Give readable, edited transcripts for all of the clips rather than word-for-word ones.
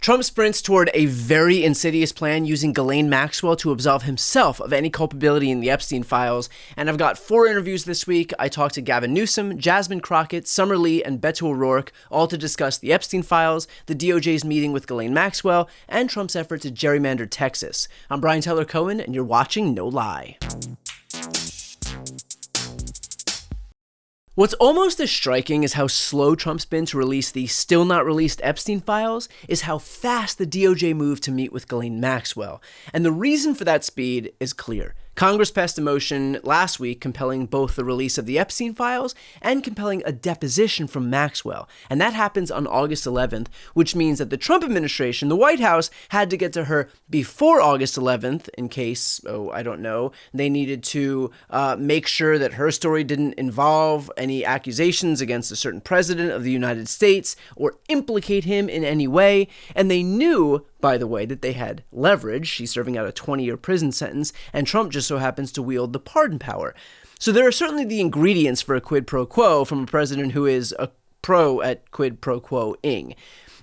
Trump sprints toward a very insidious plan using Ghislaine Maxwell to absolve himself of any culpability in the Epstein files. And I've got 4 interviews this week. I talked to Gavin Newsom, Jasmine Crockett, Summer Lee, and Beto O'Rourke, all to discuss the Epstein files, the DOJ's meeting with Ghislaine Maxwell, and Trump's effort to gerrymander Texas. I'm Brian Tyler Cohen, and you're watching No Lie. What's almost as striking as how slow Trump's been to release the still not released Epstein files is how fast the DOJ moved to meet with Ghislaine Maxwell. And the reason for that speed is clear. Congress passed a motion last week compelling both the release of the Epstein files and compelling a deposition from Maxwell. And that happens on August 11th, which means that the Trump administration, the White House, had to get to her before August 11th in case, they needed to make sure that her story didn't involve any accusations against a certain president of the United States or implicate him in any way. And they knew, by the way, that they had leverage. She's serving out a 20-year prison sentence, and Trump just so happens to wield the pardon power. So there are certainly the ingredients for a quid pro quo from a president who is a pro at quid pro quo-ing.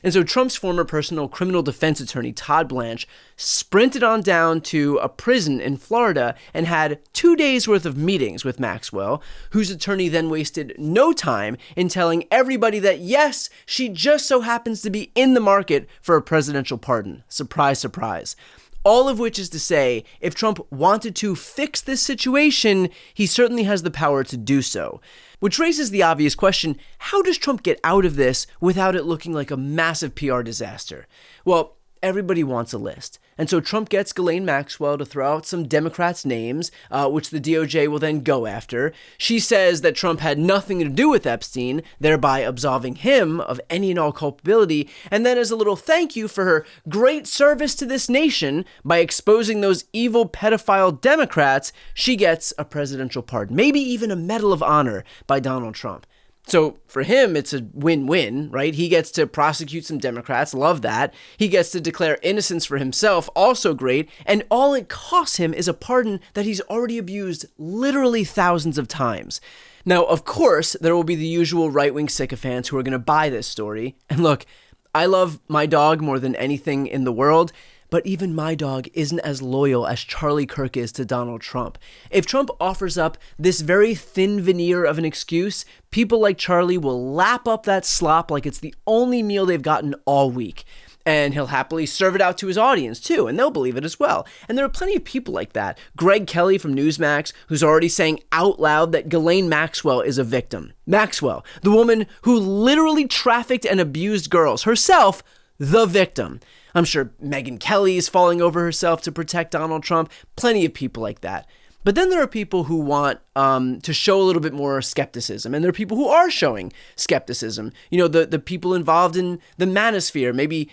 And so Trump's former personal criminal defense attorney, Todd Blanche, sprinted on down to a prison in Florida and had 2 days worth of meetings with Maxwell, whose attorney then wasted no time in telling everybody that, yes, she just so happens to be in the market for a presidential pardon. Surprise, surprise. All of which is to say, if Trump wanted to fix this situation, he certainly has the power to do so. Which raises the obvious question, how does Trump get out of this without it looking like a massive PR disaster? Well, everybody wants a list. And so Trump gets Ghislaine Maxwell to throw out some Democrats' names, which the DOJ will then go after. She says that Trump had nothing to do with Epstein, thereby absolving him of any and all culpability. And then as a little thank you for her great service to this nation by exposing those evil pedophile Democrats, she gets a presidential pardon, maybe even a Medal of Honor by Donald Trump. So for him, it's a win-win, right? He gets to prosecute some Democrats, love that. He gets to declare innocence for himself, also great. And all it costs him is a pardon that he's already abused literally thousands of times. Now, of course, there will be the usual right-wing sycophants who are going to buy this story. And look, I love my dog more than anything in the world, but even my dog isn't as loyal as Charlie Kirk is to Donald Trump. If Trump offers up this very thin veneer of an excuse, people like Charlie will lap up that slop like it's the only meal they've gotten all week. And he'll happily serve it out to his audience, too, and they'll believe it as well. And there are plenty of people like that. Greg Kelly from Newsmax, who's already saying out loud that Ghislaine Maxwell is a victim. Maxwell, the woman who literally trafficked and abused girls, herself, the victim. I'm sure Megyn Kelly is falling over herself to protect Donald Trump. Plenty of people like that. But then there are people who want to show a little bit more skepticism. And there are people who are showing skepticism. You know, the people involved in the manosphere, maybe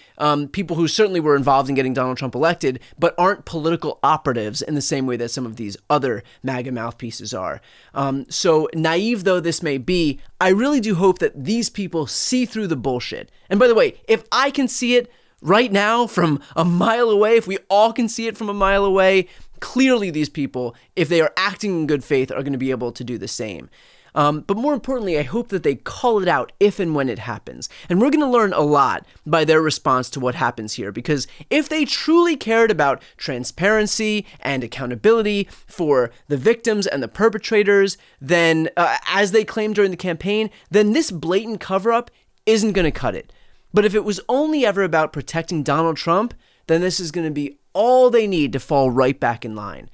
people who certainly were involved in getting Donald Trump elected, but aren't political operatives in the same way that some of these other MAGA mouthpieces are. So naive though this may be, I really do hope that these people see through the bullshit. And by the way, if I can see it right now from a mile away, if we all can see it from a mile away, clearly these people, if they are acting in good faith, are going to be able to do the same. But more importantly, I hope that they call it out if and when it happens. And we're going to learn a lot by their response to what happens here, because if they truly cared about transparency and accountability for the victims and the perpetrators, then, as they claimed during the campaign, then this blatant cover-up isn't going to cut it. But if it was only ever about protecting Donald Trump, then this is going to be all they need to fall right back in line.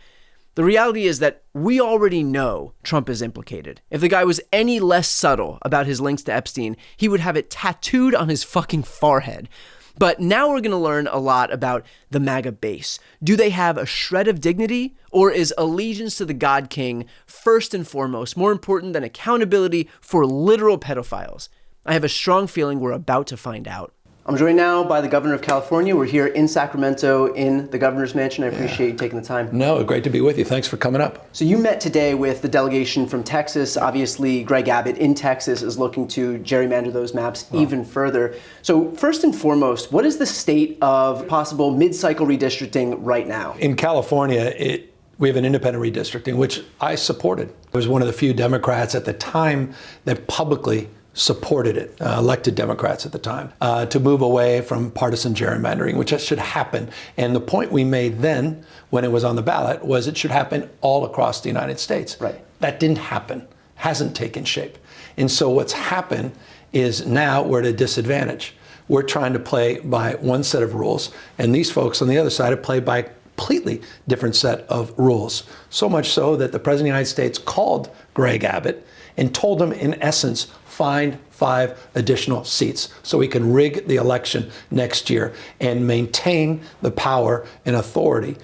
The reality is that we already know Trump is implicated. If the guy was any less subtle about his links to Epstein, he would have it tattooed on his fucking forehead. But now we're going to learn a lot about the MAGA base. Do they have a shred of dignity, or is allegiance to the God King first and foremost more important than accountability for literal pedophiles? I have a strong feeling we're about to find out. I'm joined now by the governor of California. We're here in Sacramento in the governor's mansion. I appreciate you taking the time. No, great to be with you. Thanks for coming up. So you met today with the delegation from Texas. Obviously, Greg Abbott in Texas is looking to gerrymander those maps even further. So first and foremost, what is the state of possible mid-cycle redistricting right now? In California, we have an independent redistricting, which I supported. I was one of the few Democrats at the time that publicly supported it, elected Democrats at the time, to move away from partisan gerrymandering, which should happen. And the point we made then, when it was on the ballot, was it should happen all across the United States. Right. That didn't happen, hasn't taken shape. And so what's happened is now we're at a disadvantage. We're trying to play by one set of rules, and these folks on the other side have played by a completely different set of rules. So much so that the President of the United States called Greg Abbott and told him, in essence, find 5 additional seats so we can rig the election next year and maintain the power and authority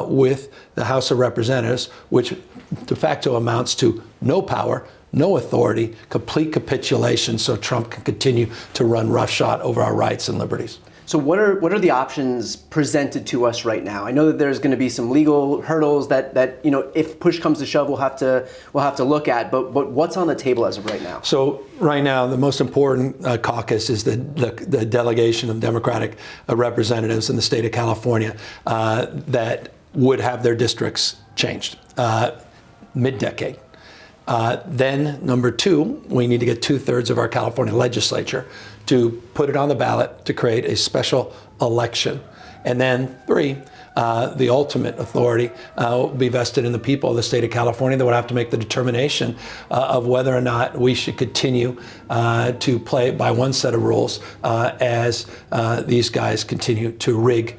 with the House of Representatives, which de facto amounts to no power, no authority, complete capitulation, so Trump can continue to run roughshod over our rights and liberties. So what are the options presented to us right now? I know that there's going to be some legal hurdles that if push comes to shove we'll have to look at, but what's on the table as of right now? So right now the most important caucus is the delegation of Democratic representatives in the state of California that would have their districts changed mid-decade. Then, number 2, we need to get 2/3 of our California legislature to put it on the ballot to create a special election. And then 3, the ultimate authority will be vested in the people of the state of California that would have to make the determination of whether or not we should continue to play by one set of rules as these guys continue to rig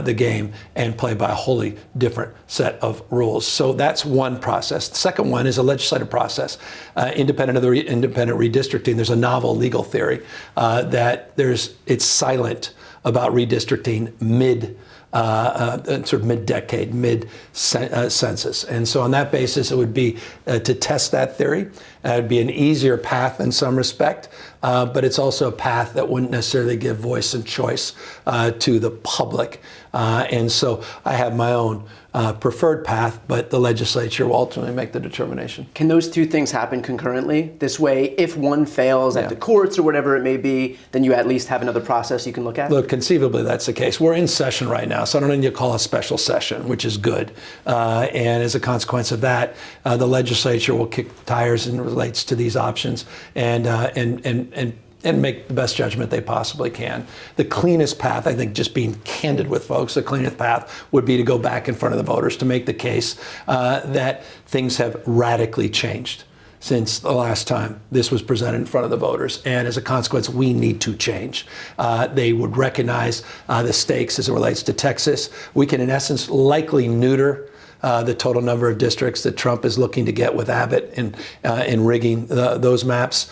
the game and play by a wholly different set of rules. So that's one process. The second one is a legislative process. Independent of the independent redistricting, there's a novel legal theory that it's silent about redistricting sort of mid-decade, mid-census. And so on that basis, it would be to test that theory. It would be an easier path in some respect, but it's also a path that wouldn't necessarily give voice and choice to the public. And so I have my own preferred path, but the legislature will ultimately make the determination. Can those 2 things happen concurrently? This way, if one fails at the courts or whatever it may be, then you at least have another process you can look at? Look, conceivably that's the case. We're in session right now, so I don't need to call a special session, which is good. And as a consequence of that, the legislature will kick the tires and relates to these options and make the best judgment they possibly can. The cleanest path, I think, just being candid with folks, the cleanest path would be to go back in front of the voters to make the case that things have radically changed since the last time this was presented in front of the voters. And as a consequence, we need to change. They would recognize the stakes as it relates to Texas. We can, in essence, likely neuter the total number of districts that Trump is looking to get with Abbott in rigging those maps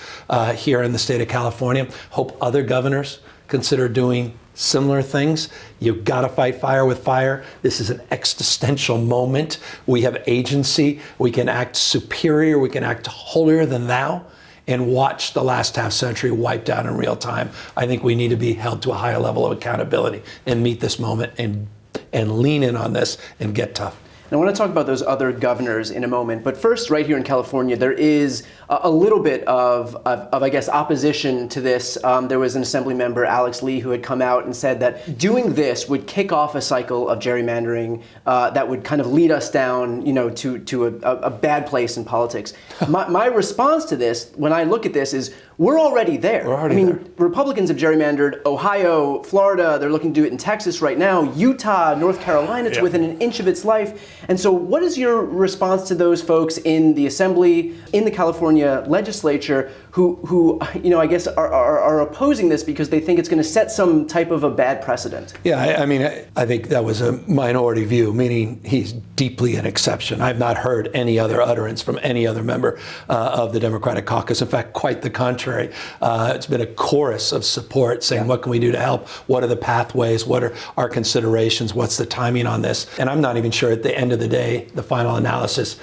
here in the state of California. Hope other governors consider doing similar things. You've got to fight fire with fire. This is an existential moment. We have agency. We can act superior. We can act holier than thou and watch the last half century wiped out in real time. I think we need to be held to a higher level of accountability and meet this moment and lean in on this and get tough. And I want to talk about those other governors in a moment. But first, right here in California, there is a little bit of I guess, opposition to this. There was an assembly member, Alex Lee, who had come out and said that doing this would kick off a cycle of gerrymandering that would kind of lead us down, to a bad place in politics. My response to this, when I look at this, is we're already there. There. Republicans have gerrymandered Ohio, Florida. They're looking to do it in Texas right now. Utah, North Carolina, it's within an inch of its life. And so what is your response to those folks in the Assembly, in the California legislature, who I guess are opposing this because they think it's going to set some type of a bad precedent? Yeah, I think that was a minority view, meaning he's deeply an exception. I've not heard any other utterance from any other member of the Democratic caucus. In fact, quite the contrary. It's been a chorus of support saying, what can we do to help? What are the pathways? What are our considerations? What's the timing on this? And I'm not even sure at the end of the day, the final analysis,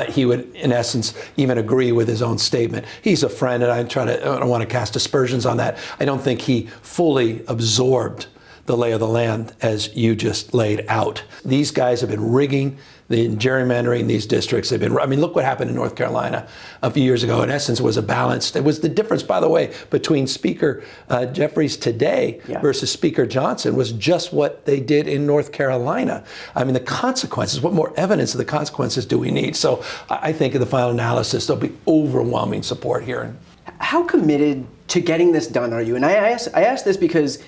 he would, in essence, even agree with his own statement. He's a friend, and I don't want to cast aspersions on that. I don't think he fully absorbed the lay of the land as you just laid out. These guys have been rigging, gerrymandering these districts. Look what happened in North Carolina a few years ago. In essence, it was it was the difference, by the way, between Speaker Jeffries today versus Speaker Johnson was just what they did in North Carolina. The consequences, what more evidence of the consequences do we need? So I think in the final analysis, there'll be overwhelming support here. How committed to getting this done are you? And I ask this because,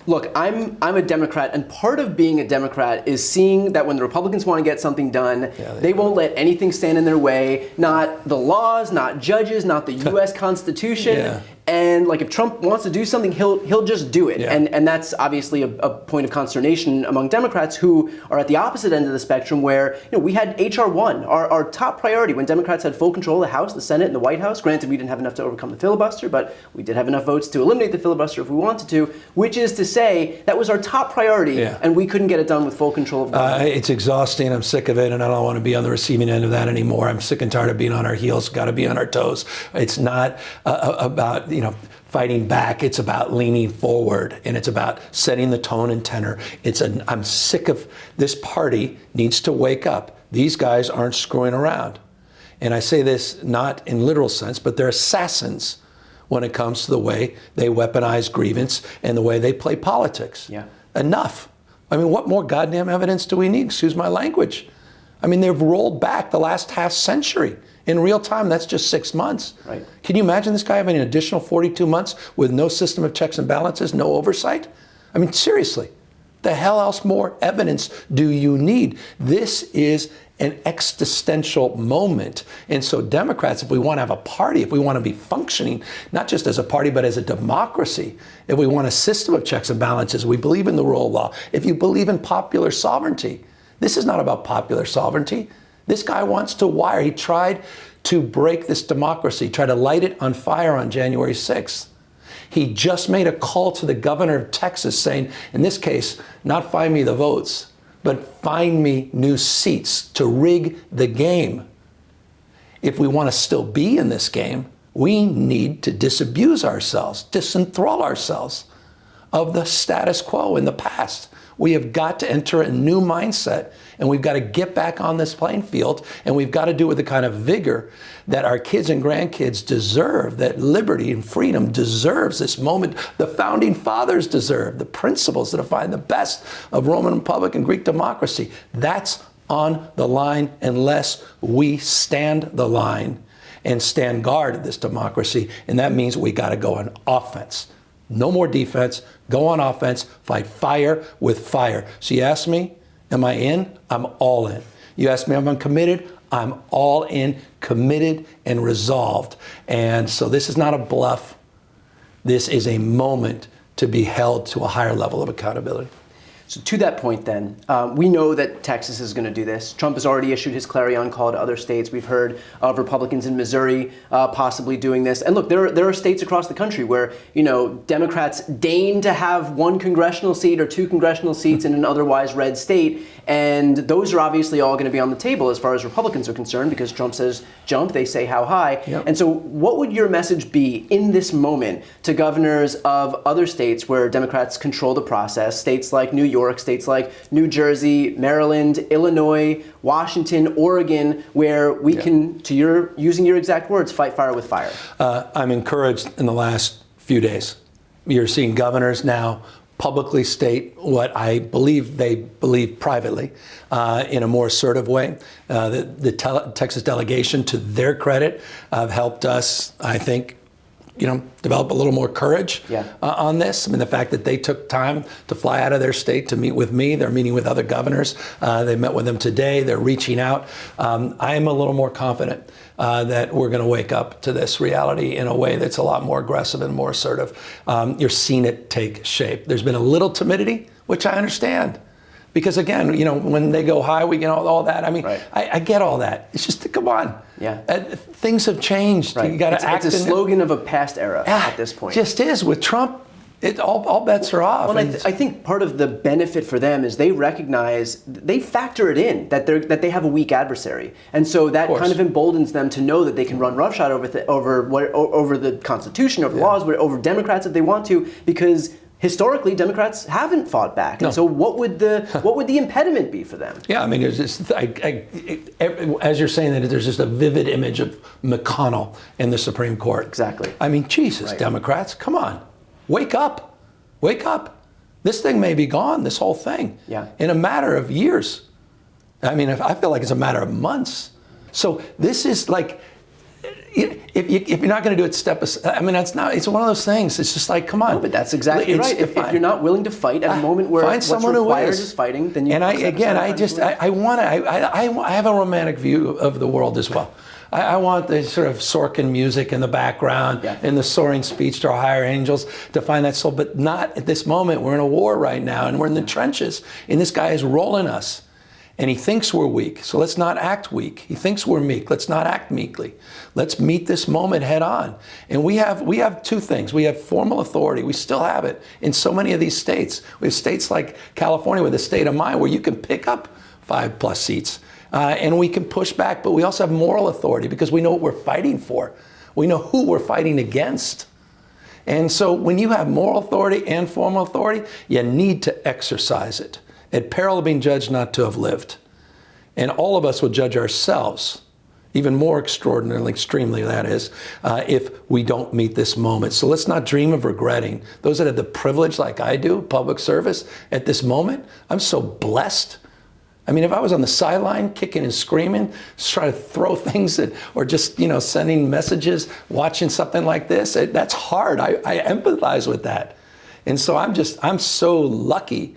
look, I'm a Democrat, and part of being a Democrat is seeing that when the Republicans want to get something done, they won't let anything stand in their way, not the laws, not judges, not the U.S. Constitution. And like if Trump wants to do something, he'll just do it. And that's obviously a point of consternation among Democrats who are at the opposite end of the spectrum, where we had H.R. 1, our top priority when Democrats had full control of the House, the Senate, and the White House. Granted, we didn't have enough to overcome the filibuster, but we did have enough votes to eliminate the filibuster if we wanted to, which is to say that was our top priority, and we couldn't get it done with full control of government. It's exhausting. I'm sick of it, and I don't want to be on the receiving end of that anymore. I'm sick and tired of being on our heels. Got to be on our toes. It's not about fighting back. It's about leaning forward, and it's about setting the tone and tenor. I'm sick of this party needs to wake up. These guys aren't screwing around. And I say this not in literal sense, but they're assassins when it comes to the way they weaponize grievance and the way they play politics. Enough. I mean, what more goddamn evidence do we need? Excuse my language. I mean, they've rolled back the last half century. In real time, that's just 6 months. Can you imagine this guy having an additional 42 months with no system of checks and balances, no oversight? I mean, seriously, the hell else more evidence do you need? This is an existential moment. And so Democrats, if we want to have a party, if we want to be functioning, not just as a party, but as a democracy, if we want a system of checks and balances, we believe in the rule of law, if you believe in popular sovereignty, this is not about popular sovereignty. This guy wants to wire. He tried to break this democracy, tried to light it on fire on January 6th. He just made a call to the governor of Texas saying, in this case, not find me the votes, but find me new seats to rig the game. If we want to still be in this game, we need to disabuse ourselves, disenthrall ourselves of the status quo in the past. We have got to enter a new mindset, and we've got to get back on this playing field, and we've got to do it with the kind of vigor that our kids and grandkids deserve, that liberty and freedom deserves this moment. The founding fathers deserve the principles that define the best of Roman Republic and Greek democracy. That's on the line unless we stand the line and stand guard of this democracy, and that means we got to go on offense. No more defense, go on offense, fight fire with fire. So you ask me, am I in? I'm all in. You ask me if I'm committed? I'm all in, committed and resolved. And so this is not a bluff. This is a moment to be held to a higher level of accountability. So to that point then, we know that Texas is going to do this. Trump has already issued his clarion call to other states. We've heard of Republicans in Missouri possibly doing this. And look, there are states across the country where, Democrats deign to have one congressional seat or two congressional seats in an otherwise red state. And those are obviously all going to be on the table as far as Republicans are concerned, because Trump says jump, they say how high. And so what would your message be in this moment to governors of other states where Democrats control the process, states like New York, states like New Jersey, Maryland, Illinois, Washington, Oregon, where we can, using your exact words, fight fire with fire? I'm encouraged in the last few days. You're seeing governors now publicly state what I believe they believe privately in a more assertive way. The Texas delegation, to their credit, helped us, I think, develop a little more courage on this. I mean, the fact that they took time to fly out of their state to meet with me, they're meeting with other governors. They met with them today. They're reaching out. I am a little more confident that we're going to wake up to this reality in a way that's a lot more aggressive and more assertive. You're seeing it take shape. There's been a little timidity, which I understand. Because again, when they go high, we get all that. I mean, I get all that. It's just, come on. Things have changed. You got to act. It's a slogan of a past era at this point. Just is. With Trump, all bets are off. Well, I think part of the benefit for them is they recognize, they factor it in that they have a weak adversary, and so that kind of emboldens them to know that they can run roughshod over the Constitution, over laws, over Democrats if they want to, because historically, Democrats haven't fought back. And so what would the impediment be for them? Yeah, I mean, there's just, as you're saying that, there's just a vivid image of McConnell in the Supreme Court. Exactly. I mean, Jesus, Democrats, come on. Wake up. Wake up. This thing may be gone, this whole thing, in a matter of years. I mean, I feel like it's a matter of months. So this is like, if you're not going to do it, step aside. I mean, it's one of those things. It's just like, come on. No, but that's exactly right. If you're not willing to fight at a moment where what's required is fighting, then you. And I have a romantic view of the world as well. I want the sort of Sorkin music in the background and the soaring speech to our higher angels to find that soul, but not at this moment. We're in a war right now, and we're in the trenches, and this guy is rolling us. And he thinks we're weak, so let's not act weak. He thinks we're meek, let's not act meekly. Let's meet this moment head on. And we have two things. We have formal authority. We still have it in so many of these states. We have states like California with a state of mind where you can pick up 5+ seats. And we can push back, but we also have moral authority because we know what we're fighting for. We know who we're fighting against. And so when you have moral authority and formal authority, you need to exercise it at peril of being judged not to have lived. And all of us will judge ourselves, even more extremely that is, if we don't meet this moment. So let's not dream of regretting. Those that have the privilege like I do, public service, at this moment, I'm so blessed. I mean, if I was on the sideline kicking and screaming, just trying to throw things or just, sending messages, watching something like this, that's hard. I empathize with that. And so I'm so lucky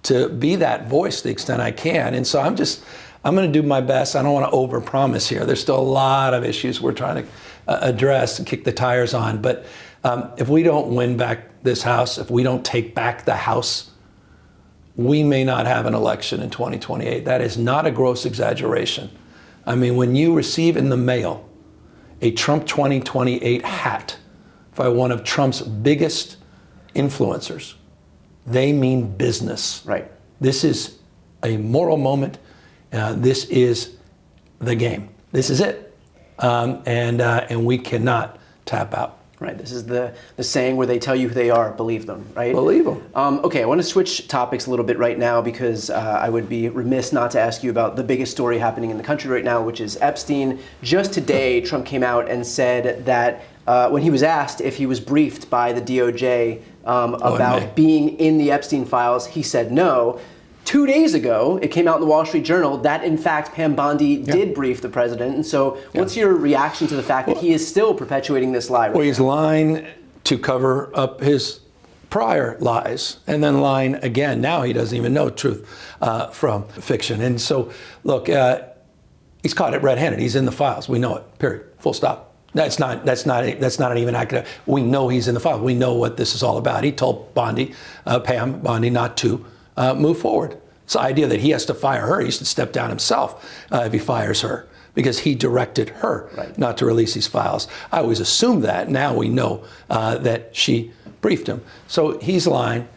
to be that voice to the extent I can. And so I'm going to do my best. I don't want to overpromise here. There's still a lot of issues we're trying to address and kick the tires on. But if we don't win back this House, if we don't take back the House, we may not have an election in 2028. That is not a gross exaggeration. I mean, when you receive in the mail a Trump 2028 hat by one of Trump's biggest influencers, they mean business. Right. This is a moral moment. This is the game. This is it. And we cannot tap out. Right. This is the saying where they tell you who they are, believe them, right? Believe them. Okay, I want to switch topics a little bit right now because I would be remiss not to ask you about the biggest story happening in the country right now, which is Epstein. Just today, Trump came out and said that when he was asked if he was briefed by the DOJ about being in the Epstein files, he said no. 2 days ago, it came out in the Wall Street Journal that, in fact, Pam Bondi did brief the president. And so what's your reaction to the fact that he is still perpetuating this lie? Well, he's lying to cover up his prior lies and then lying again. Now he doesn't even know truth from fiction. And so, look, he's caught it red-handed. He's in the files. We know it, period. Full stop. That's not even accurate. We know he's in the file. We know what this is all about. He told Pam Bondi, not to move forward. It's the idea that he has to fire her. He should step down himself if he fires her because he directed her not to release these files. I always assumed that. Now we know that she briefed him. So he's lying.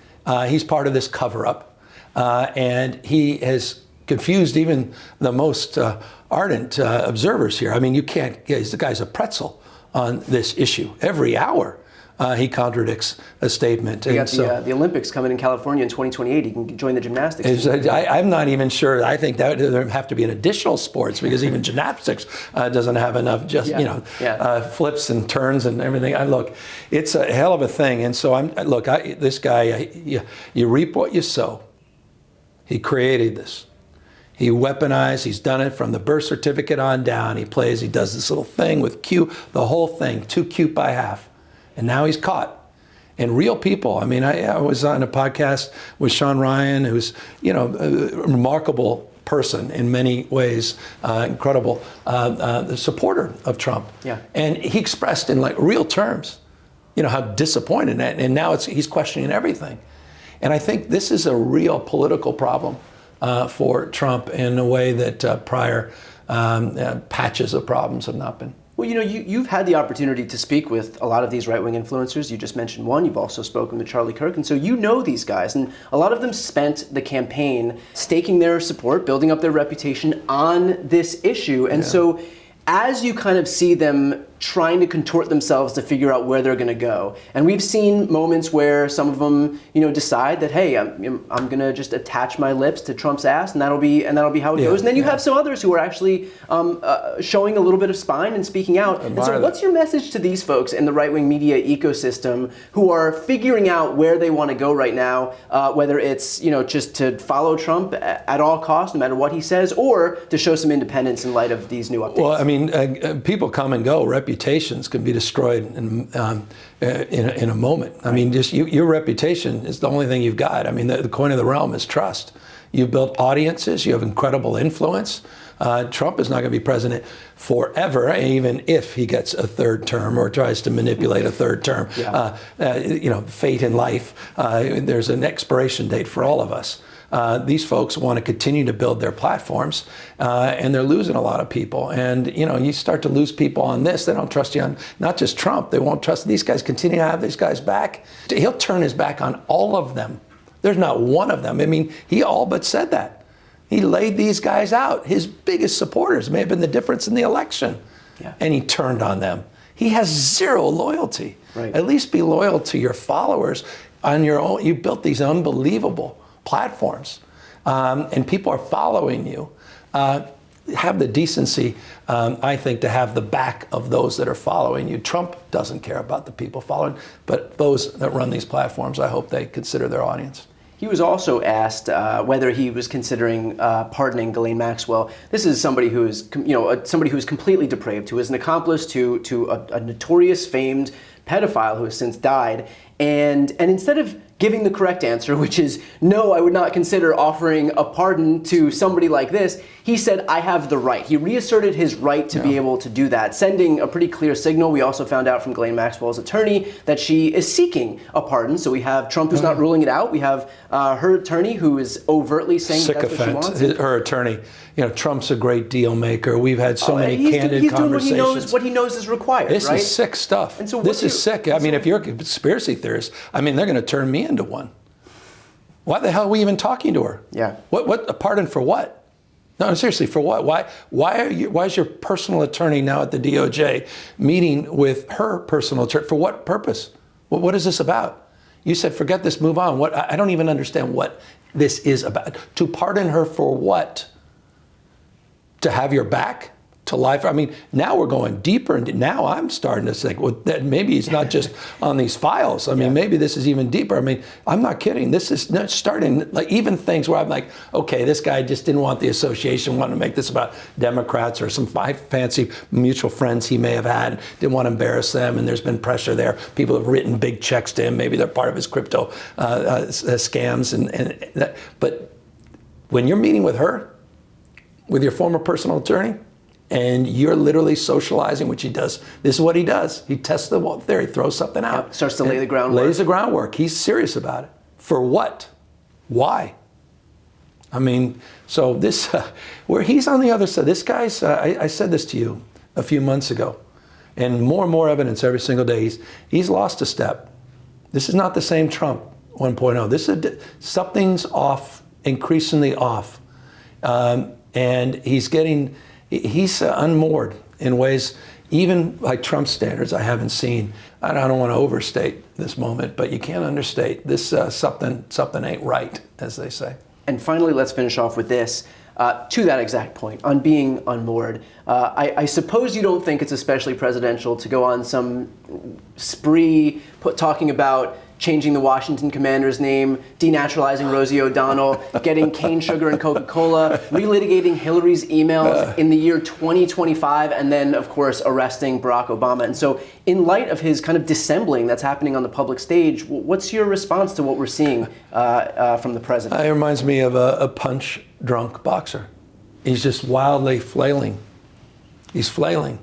He's part of this cover-up. And he has confused even the most ardent observers here. I mean, the guy's a pretzel on this issue. Every hour he contradicts a statement. You got the Olympics coming in California in 2028. He can join the gymnastics. I'm not even sure. I think that there have to be an additional sports because even gymnastics doesn't have enough flips and turns and everything. Look, it's a hell of a thing. And so this guy, you reap what you sow. He created this. He weaponized, he's done it from the birth certificate on down. He does this little thing with Q, the whole thing, too cute by half. And now he's caught. And real people, I mean, I was on a podcast with Sean Ryan, who's, a remarkable person in many ways, incredible supporter of Trump. Yeah. And he expressed in real terms, how disappointed, and now he's questioning everything. And I think this is a real political problem for Trump in a way that prior patches of problems have not been. Well, you've had the opportunity to speak with a lot of these right-wing influencers. You just mentioned one. You've also spoken with Charlie Kirk. And so you know these guys. And a lot of them spent the campaign staking their support, building up their reputation on this issue. And so as you kind of see them trying to contort themselves to figure out where they're going to go. And we've seen moments where some of them, decide that, hey, I'm going to just attach my lips to Trump's ass, and that'll be how it goes. And then you have some others who are actually showing a little bit of spine and speaking out. And so what's your message to these folks in the right-wing media ecosystem who are figuring out where they want to go right now, whether it's, just to follow Trump at all costs, no matter what he says, or to show some independence in light of these new updates? Well, I mean, people come and go. Reputations reputations can be destroyed in a moment. I mean, just your reputation is the only thing you've got. I mean, the coin of the realm is trust. You've built audiences. You have incredible influence. Trump is not going to be president forever, even if he gets a third term or tries to manipulate a third term. Fate in life, there's an expiration date for all of us. These folks want to continue to build their platforms, and they're losing a lot of people. And, you start to lose people on this. They don't trust you on not just Trump. They won't trust these guys. Continue to have these guys back. He'll turn his back on all of them. There's not one of them. I mean, he all but said that. He laid these guys out. His biggest supporters may have been the difference in the election. Yeah. And he turned on them. He has zero loyalty. Right. At least be loyal to your followers on your own. You built these unbelievable platforms, and people are following you. Have the decency, I think, to have the back of those that are following you. Trump doesn't care about the people following, but those that run these platforms, I hope they consider their audience. He was also asked whether he was considering pardoning Ghislaine Maxwell. This is somebody who is, somebody who is completely depraved, who is an accomplice to a notorious, famed pedophile who has since died. And instead of giving the correct answer, which is no, I would not consider offering a pardon to somebody like this, he said, I have the right. He reasserted his right to be able to do that, sending a pretty clear signal. We also found out from Ghislaine Maxwell's attorney that she is seeking a pardon. So we have Trump who's not ruling it out. We have her attorney who is overtly saying that's what she wants. Her attorney. Trump's a great deal maker. We've had so many candid conversations. Doing what he knows is required. This is sick stuff. And so this is sick. I mean, if you're a conspiracy theorist, they're going to turn me into one. Why the hell are we even talking to her? Yeah. What a pardon for what? No, seriously, for what? Why is your personal attorney now at the DOJ meeting with her personal attorney? For what purpose? What is this about? You said, forget this, move on. I don't even understand what this is about. To pardon her for what? To have your back? To life? I mean, now we're going deeper, and now I'm starting to think, well, that maybe he's not just on these files. I mean, maybe this is even deeper. I mean, I'm not kidding. This is starting, like, even things where I'm like, okay, this guy just didn't want the association, wanted to make this about Democrats or some fancy mutual friends he may have had, didn't want to embarrass them, and there's been pressure there. People have written big checks to him. Maybe they're part of his crypto scams. But when you're meeting with her, with your former personal attorney, and you're literally socializing, which he does. This is what he does. He tests the theory, throws something out. Yep, starts to lay the groundwork. Lays the groundwork. He's serious about it. For what? Why? I mean, so this, where he's on the other side, this guy's, I said this to you a few months ago, and more evidence every single day. He's lost a step. This is not the same Trump 1.0. This is something's off, increasingly off. And he's unmoored in ways, even like Trump standards, I haven't seen. I don't want to overstate this moment, but you can't understate this. Something ain't right, as they say. And finally, let's finish off with this. To that exact point, on being unmoored, I suppose you don't think it's especially presidential to go on some spree talking about changing the Washington Commander's name, denaturalizing Rosie O'Donnell, getting cane sugar and Coca-Cola, relitigating Hillary's emails in the year 2025, and then, of course, arresting Barack Obama. And so in light of his kind of dissembling that's happening on the public stage, what's your response to what we're seeing from the president? It reminds me of a punch-drunk boxer. He's just wildly flailing. He's flailing.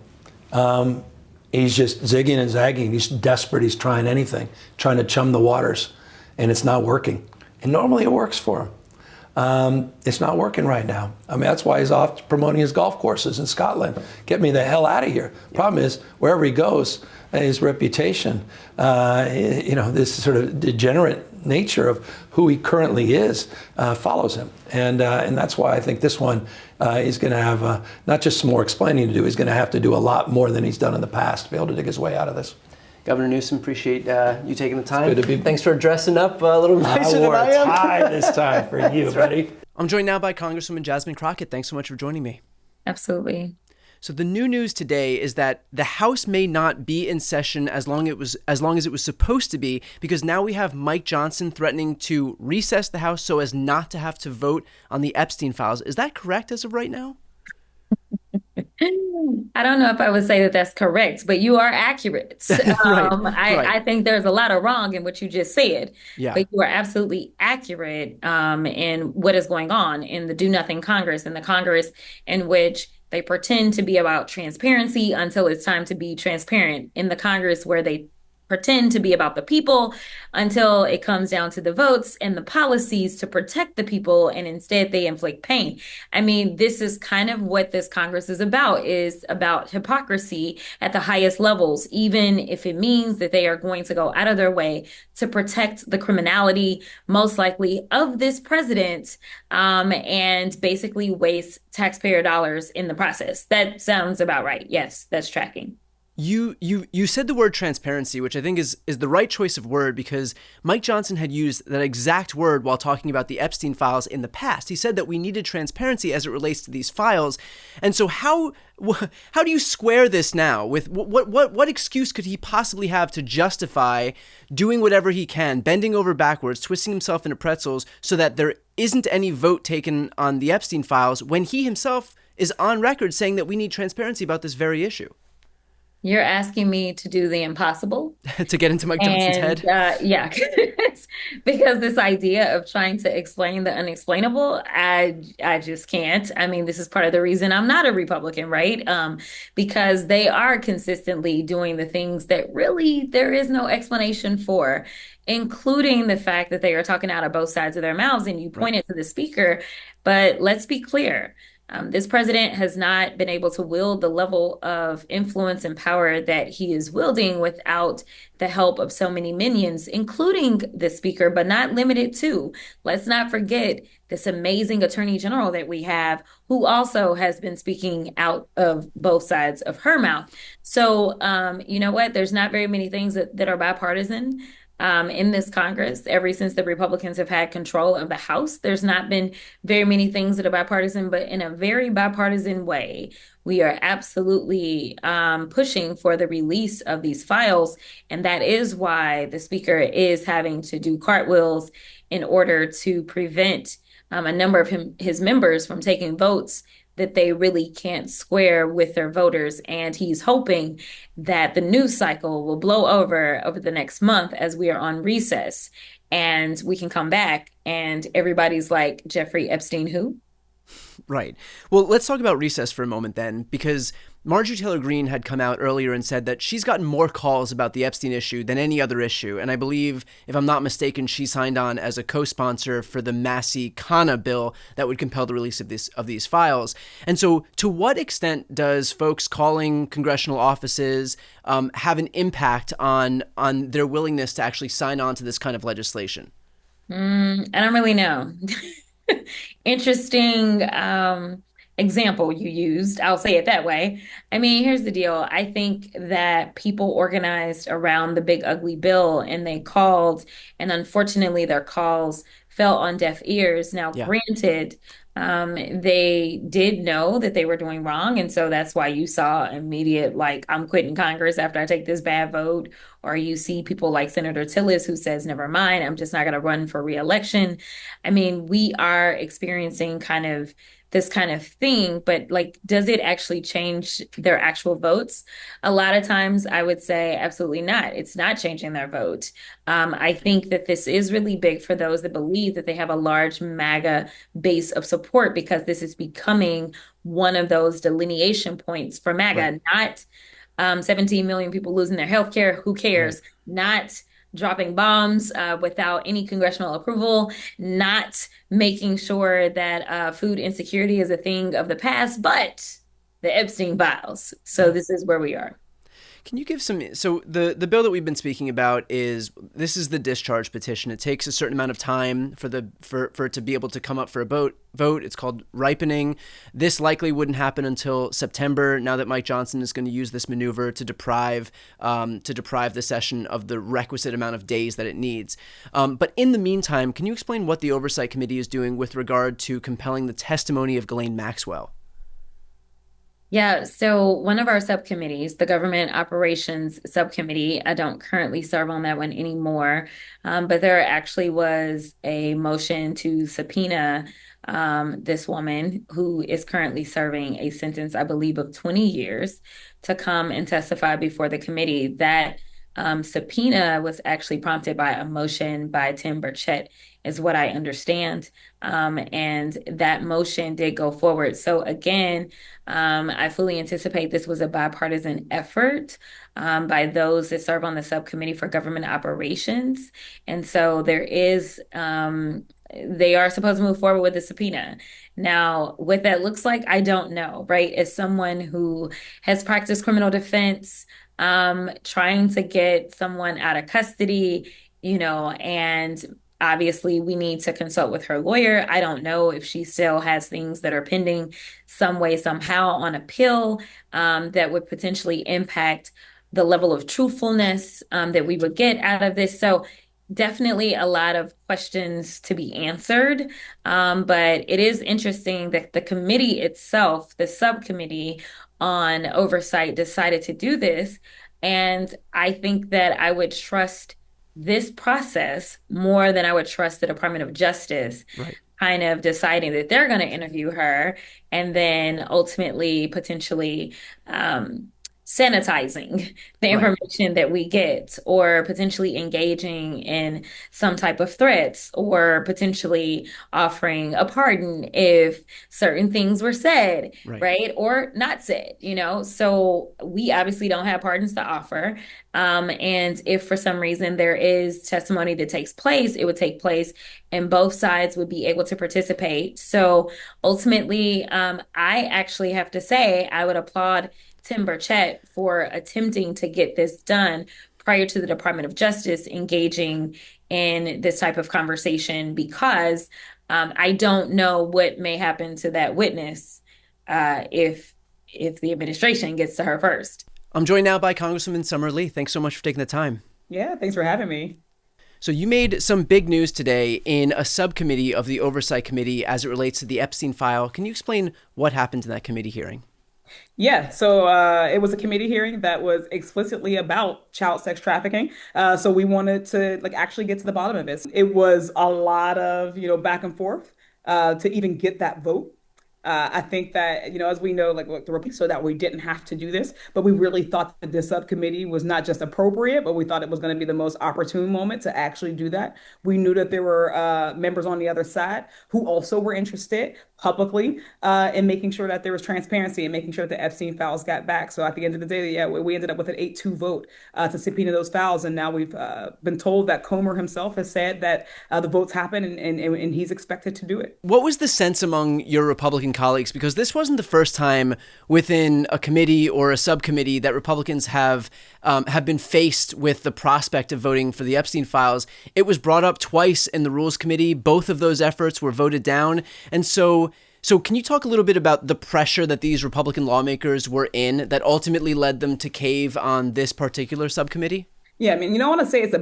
He's just zigging and zagging. He's desperate. He's trying anything, trying to chum the waters, and it's not working. And normally it works for him. It's not working right now. I mean, that's why he's off promoting his golf courses in Scotland. Get me the hell out of here. Problem is, wherever he goes, his reputation, this sort of degenerate nature of who he currently is follows him. And that's why I think this one is going to have not just some more explaining to do, he's going to have to do a lot more than he's done in the past to be able to dig his way out of this. Governor Newsom, appreciate you taking the time. Thanks for dressing up a little nicer than I am. I wore a tie this time for you, buddy. Right. I'm joined now by Congresswoman Jasmine Crockett. Thanks so much for joining me. Absolutely. So the new news today is that the House may not be in session as long as it was supposed to be, because now we have Mike Johnson threatening to recess the House so as not to have to vote on the Epstein files. Is that correct as of right now? I don't know if I would say that that's correct, but you are accurate. Right, I right. think there's a lot of wrong in what you just said, Yeah. but you are absolutely accurate in what is going on in the Do Nothing Congress, in the Congress in which they pretend to be about transparency until it's time to be transparent, in the Congress where they pretend to be about the people until it comes down to the votes and the policies to protect the people, and instead they inflict pain. I mean, this is kind of what this Congress is about hypocrisy at the highest levels, even if it means that they are going to go out of their way to protect the criminality, most likely of this president, and basically waste taxpayer dollars in the process. That sounds about right. Yes, that's tracking. You said the word transparency, which I think is the right choice of word because Mike Johnson had used that exact word while talking about the Epstein files in the past. He said that we needed transparency as it relates to these files. And so how do you square this now with what excuse could he possibly have to justify doing whatever he can, bending over backwards, twisting himself into pretzels so that there isn't any vote taken on the Epstein files when he himself is on record saying that we need transparency about this very issue? You're asking me to do the impossible. To get into Mike Johnson's And head. yeah, because this idea of trying to explain the unexplainable, I just can't. I mean, this is part of the reason I'm not a Republican, right? Because they are consistently doing the things that really there is no explanation for, including the fact that they are talking out of both sides of their mouths. And you Right. pointed to the speaker, but let's be clear. This president has not been able to wield the level of influence and power that he is wielding without the help of so many minions, including the speaker, but not limited to. Let's not forget this amazing attorney general that we have, who also has been speaking out of both sides of her mouth. So, you know what? There's not very many things that are bipartisan. In this Congress, ever since the Republicans have had control of the House, there's not been very many things that are bipartisan, but in a very bipartisan way, we are absolutely pushing for the release of these files. And that is why the speaker is having to do cartwheels in order to prevent a number of his members from taking votes that they really can't square with their voters. And he's hoping that the news cycle will blow over the next month as we are on recess. And we can come back and everybody's like, Jeffrey Epstein, who? Right. Well, let's talk about recess for a moment then, because Marjorie Taylor Greene had come out earlier and said that she's gotten more calls about the Epstein issue than any other issue. And I believe, if I'm not mistaken, she signed on as a co-sponsor for the Massey-Khanna bill that would compel the release of these files. And so to what extent does folks calling congressional offices have an impact on their willingness to actually sign on to this kind of legislation? I don't really know. Interesting example you used. I'll say it that way. I mean, here's the deal. I think that people organized around the big ugly bill and they called, and unfortunately, their calls fell on deaf ears. Now, Yeah. granted, they did know that they were doing wrong. And so that's why you saw immediate, like, I'm quitting Congress after I take this bad vote. Or you see people like Senator Tillis who says, never mind, I'm just not going to run for reelection. I mean, we are experiencing kind of this kind of thing, but like, does it actually change their actual votes? A lot of times I would say absolutely not. It's not changing their vote. I think that this is really big for those that believe that they have a large MAGA base of support, because this is becoming one of those delineation points for Right. MAGA, not 17 million people losing their health care. Who Right. cares? Not dropping bombs without any congressional approval, not making sure that food insecurity is a thing of the past, but the Epstein files. So Yeah. this is where we are. Can you give some? So the bill that we've been speaking about is the discharge petition. It takes a certain amount of time for it to be able to come up for a vote. It's called ripening. This likely wouldn't happen until September. Now that Mike Johnson is going to use this maneuver to deprive the session of the requisite amount of days that it needs. But in the meantime, can you explain what the Oversight Committee is doing with regard to compelling the testimony of Ghislaine Maxwell? Yeah, so one of our subcommittees, the Government Operations Subcommittee, I don't currently serve on that one anymore, but there actually was a motion to subpoena this woman who is currently serving a sentence, I believe, of 20 years to come and testify before the committee. That subpoena was actually prompted by a motion by Tim Burchett, is what I understand. And that motion did go forward. So again, I fully anticipate this was a bipartisan effort by those that serve on the subcommittee for government operations. And so they are supposed to move forward with the subpoena. Now, what that looks like, I don't know, right? As someone who has practiced criminal defense, trying to get someone out of custody, and obviously we need to consult with her lawyer. I don't know if she still has things that are pending some way, somehow on appeal, that would potentially impact the level of truthfulness that we would get out of this. So definitely a lot of questions to be answered. But it is interesting that the committee itself, the subcommittee on oversight, decided to do this. And I think that I would trust this process more than I would trust the Department of Justice Right. kind of deciding that they're going to interview her and then ultimately potentially sanitizing the Right. information that we get, or potentially engaging in some type of threats, or potentially offering a pardon if certain things were said, Right. right? Or not said. So we obviously don't have pardons to offer. And if for some reason there is testimony that takes place, it would take place and both sides would be able to participate. So ultimately, I actually have to say I would applaud Tim Burchett for attempting to get this done prior to the Department of Justice engaging in this type of conversation, because I don't know what may happen to that witness if the administration gets to her first. I'm joined now by Congresswoman Summer Lee. Thanks so much for taking the time. Yeah, thanks for having me. So you made some big news today in a subcommittee of the Oversight Committee as it relates to the Epstein file. Can you explain what happened in that committee hearing? Yeah, so it was a committee hearing that was explicitly about child sex trafficking. So we wanted to actually get to the bottom of it. It was a lot of back and forth to even get that vote. I think that, as we know, like the so that we didn't have to do this, but we really thought that this subcommittee was not just appropriate, but we thought it was going to be the most opportune moment to actually do that. We knew that there were members on the other side who also were interested publicly in making sure that there was transparency and making sure that the Epstein files got back. So at the end of the day, yeah, we ended up with an 8-2 vote to subpoena those files. And now we've been told that Comer himself has said that the votes happen and he's expected to do it. What was the sense among your Republican colleagues? Because this wasn't the first time within a committee or a subcommittee that Republicans have been faced with the prospect of voting for the Epstein files. It was brought up twice in the Rules Committee. Both of those efforts were voted down. And so can you talk a little bit about the pressure that these Republican lawmakers were in that ultimately led them to cave on this particular subcommittee? Yeah, I mean, you don't want to say it's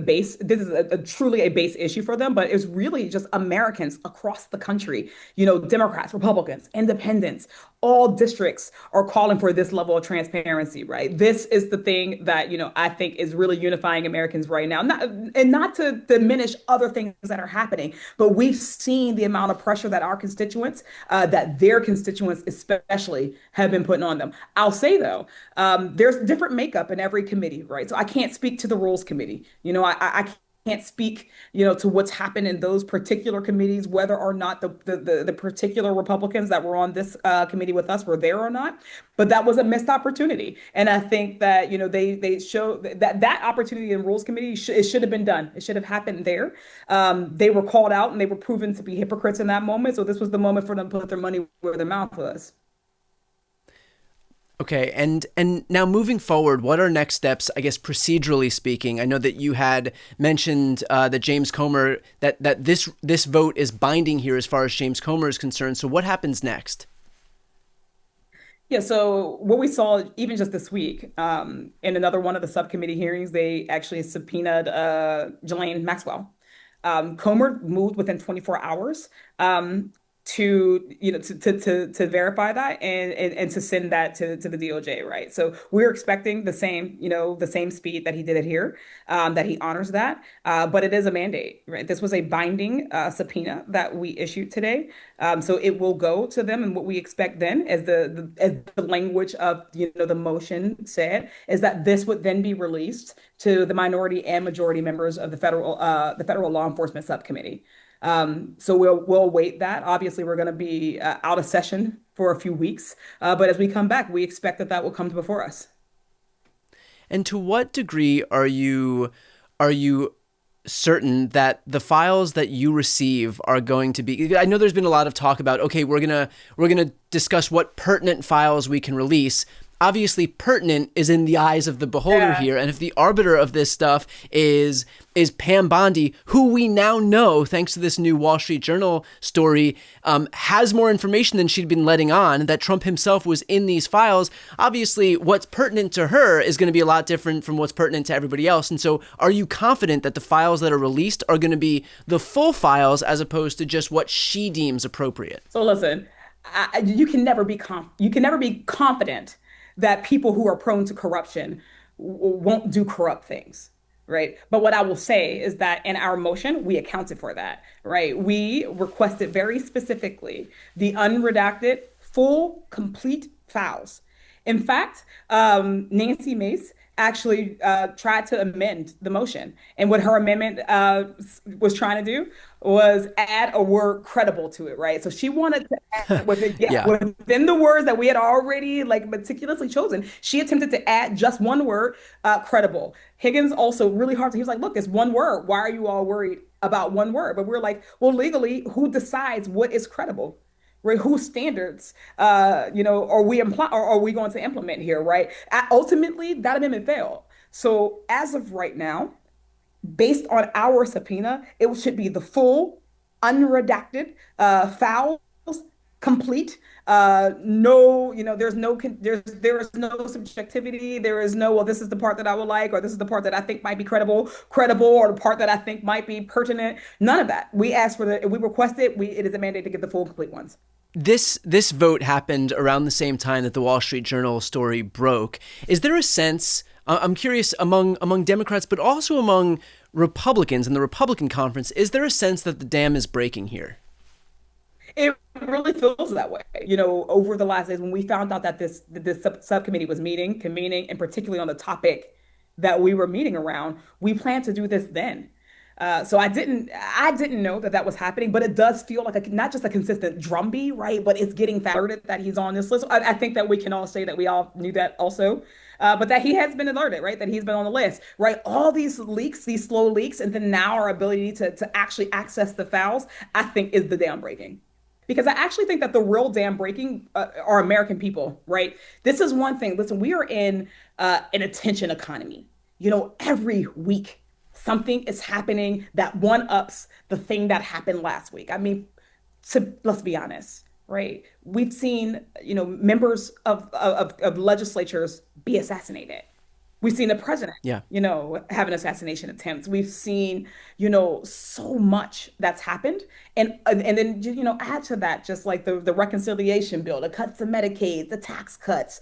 this is truly a base issue for them, but it's really just Americans across the country, Democrats, Republicans, independents, all districts are calling for this level of transparency, right? This is the thing that, I think is really unifying Americans right now. Not to diminish other things that are happening, but we've seen the amount of pressure that our constituents, that their constituents especially, have been putting on them. I'll say though, there's different makeup in every committee, right? So I can't speak to the Rules Committee. I can't speak, to what's happened in those particular committees, whether or not the particular Republicans that were on this committee with us were there or not. But that was a missed opportunity, and I think that they show that opportunity in Rules Committee it should have been done. It should have happened there. They were called out and they were proven to be hypocrites in that moment. So this was the moment for them to put their money where their mouth was. Okay, and now moving forward, what are next steps, I guess, procedurally speaking? I know that you had mentioned that James Comer, that this vote is binding here as far as James Comer is concerned. So what happens next? Yeah, so what we saw even just this week, in another one of the subcommittee hearings, they actually subpoenaed Ghislaine Maxwell. Comer moved within 24 hours to verify that and to send that to the DOJ, right? So we're expecting the same speed that he did it here, that he honors that. But it is a mandate, right? This was a binding subpoena that we issued today. So it will go to them, and what we expect then, as the language of the motion said, is that this would then be released to the minority and majority members of the federal law enforcement subcommittee. So we'll await that. Obviously, we're going to be out of session for a few weeks, but as we come back, we expect that will come before us. And to what degree are you certain that the files that you receive are going to be? I know there's been a lot of talk about, okay, we're gonna discuss what pertinent files we can release. Obviously, pertinent is in the eyes of the beholder here. And if the arbiter of this stuff is Pam Bondi, who we now know, thanks to this new Wall Street Journal story, has more information than she'd been letting on, that Trump himself was in these files, obviously what's pertinent to her is going to be a lot different from what's pertinent to everybody else. And so are you confident that the files that are released are going to be the full files as opposed to just what she deems appropriate? So listen, you can never be confident that people who are prone to corruption won't do corrupt things, right? But what I will say is that in our motion, we accounted for that, right? We requested very specifically the unredacted, full, complete files. In fact, Nancy Mace actually tried to amend the motion. And what her amendment was trying to do was add a word credible to it, right? So she wanted to add within the words that we had already meticulously chosen. She attempted to add just one word, credible. Higgins also really hard. He was like, look, it's one word. Why are you all worried about one word? But we're like, well, legally, who decides what is credible? Right? Whose standards, are we going to implement here, right? Ultimately, that amendment failed. So as of right now, based on our subpoena, it should be the full, unredacted files, complete. There's no subjectivity. There is no, well, this is the part that I would like, or this is the part that I think might be credible, or the part that I think might be pertinent. None of that. We requested, it is a mandate to get the full, complete ones. This vote happened around the same time that the Wall Street Journal story broke. Is there a sense, I'm curious, among Democrats, but also among Republicans in the Republican conference, is there a sense that the dam is breaking here? It really feels that way. Over the last days, when we found out that this subcommittee was convening, and particularly on the topic that we were meeting around, we planned to do this then. So I didn't know that was happening, but it does feel like not just a consistent drumbeat, right? But it's getting alerted that he's on this list. I think that we can all say that we all knew that also, but that he has been alerted, right? That he's been on the list, right? All these leaks, these slow leaks, and then now our ability to actually access the files, I think is the dam breaking. Because I actually think that the real dam breaking are American people, right? This is one thing. Listen, we are in an attention economy. Every week, something is happening that one-ups the thing that happened last week. I mean, let's be honest, right? We've seen, members of legislatures be assassinated. We've seen the president, have an assassination attempts. We've seen, so much that's happened. And then, add to that, just like the reconciliation bill, the cuts to Medicaid, the tax cuts,